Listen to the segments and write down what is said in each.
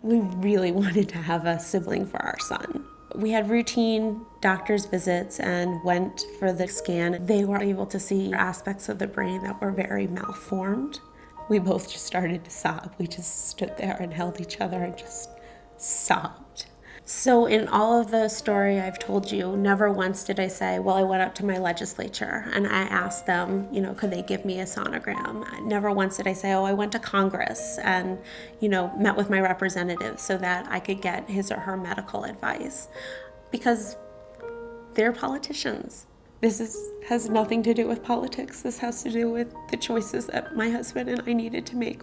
We really wanted to have a sibling for our son. We had routine doctor's visits and went for the scan. They were able to see aspects of the brain that were very malformed. We both just started to sob. We just stood there and held each other and just sobbed. So in all of the story I've told you, never once did I say, well, I went up to my legislature and I asked them, could they give me a sonogram? Never once did I say, oh, I went to Congress and, met with my representatives so that I could get his or her medical advice. Because they're politicians. Has nothing to do with politics. This has to do with the choices that my husband and I needed to make.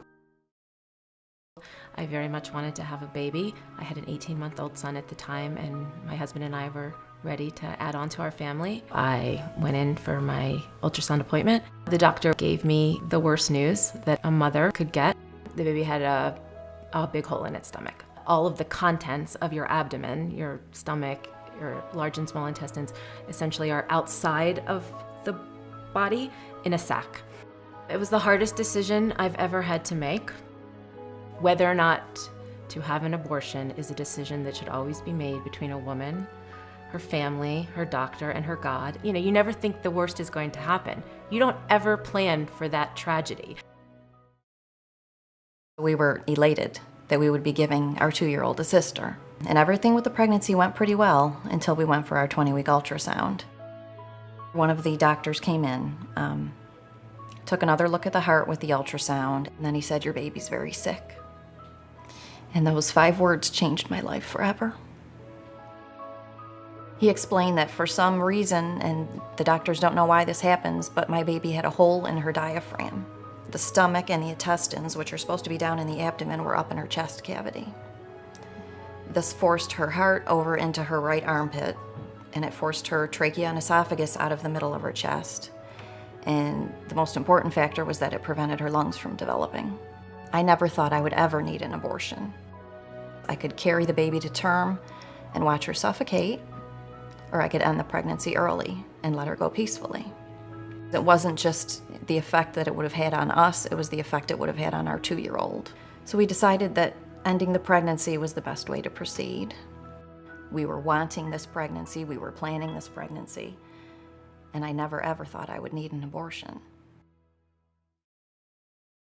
I very much wanted to have a baby. I had an 18-month-old son at the time, and my husband and I were ready to add on to our family. I went in for my ultrasound appointment. The doctor gave me the worst news that a mother could get. The baby had a big hole in its stomach. All of the contents of your abdomen, your stomach, your large and small intestines, essentially are outside of the body in a sac. It was the hardest decision I've ever had to make. Whether or not to have an abortion is a decision that should always be made between a woman, her family, her doctor, and her God. You never think the worst is going to happen. You don't ever plan for that tragedy. We were elated that we would be giving our 2-year-old a sister. And everything with the pregnancy went pretty well until we went for our 20-week ultrasound. One of the doctors came in, took another look at the heart with the ultrasound, and then he said, "Your baby's very sick." And those 5 words changed my life forever. He explained that for some reason, and the doctors don't know why this happens, but my baby had a hole in her diaphragm. The stomach and the intestines, which are supposed to be down in the abdomen, were up in her chest cavity. This forced her heart over into her right armpit, and it forced her trachea and esophagus out of the middle of her chest. And the most important factor was that it prevented her lungs from developing. I never thought I would ever need an abortion. I could carry the baby to term and watch her suffocate, or I could end the pregnancy early and let her go peacefully. It wasn't just the effect that it would have had on us, it was the effect it would have had on our 2-year-old. So we decided that ending the pregnancy was the best way to proceed. We were wanting this pregnancy, we were planning this pregnancy, and I never ever thought I would need an abortion.